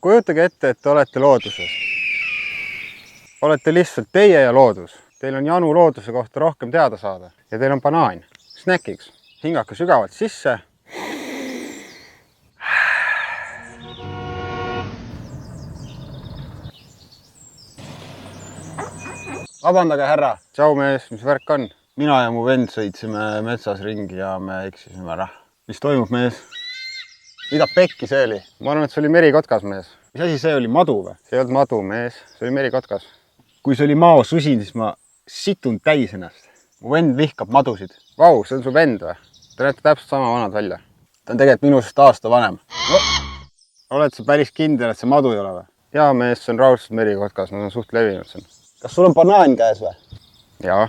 Kujutage ette, et te olete looduses. Olete lihtsalt teie ja loodus. Teil on janu looduse kohta rohkem teada saada. Ja teil on banaan. Snackiks. Hingake sügavalt sisse. Vabandage, härra. Tšau, mees. Mis värk on? Mina ja mu vend sõitsime metsas ringi ja me eksisime ära. Mis toimub, mees? Mida pekki see oli? Ma arvan, et see oli merikotkas, mees. Mis asi see oli? Madu või? See ei olnud madu, mees. See oli merikotkas. Kui see oli mao susin, siis ma situn täis ennast. Mu vend vihkab madusid. Vau, see on su vend või? Te näete täpselt sama vanad välja. Ta on tegelikult minust aasta vanem. Oled sa päris kindel, et see madu ei ole või? Jaa, mees, see on raudselt merikotkas. Nad on suht levinud siin. Kas sul on banaan käes või? Jaa.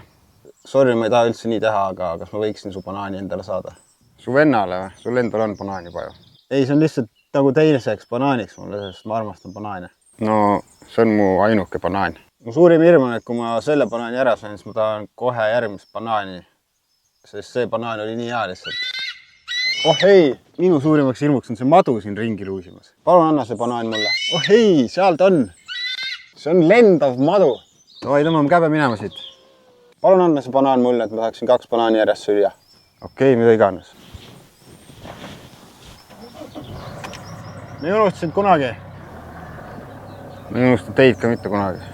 Sorry, ma ei taha üldse nii teha, aga kas ma võiksin su banaani endale saada? Su vennale või? Sul endal on banaan juba ju. Ei, see on lihtsalt nagu teiseks banaaniks mulle, sest ma armastan banaane. No, see on mu ainuke banaan. Mu suurim hirm on, et kui ma selle banaani ära sain, siis ma tahan kohe järgmist banaani. Sest see banaan oli nii hea lihtsalt. Oh ei, minu suurimaks hirmuks on see madu siin ringi luusimas. Palun anna see banaan mulle. Oh ei, seal ta on. See on lendav madu. Oi, tõmbame käbe minema siit. Palun anna see banaan mulle, et ma tahaksin 2 banaani järjest süüa. Okei, mida iganes. Me ei unusta sind kunagi. Me ei unusta teid ka mitte kunagi.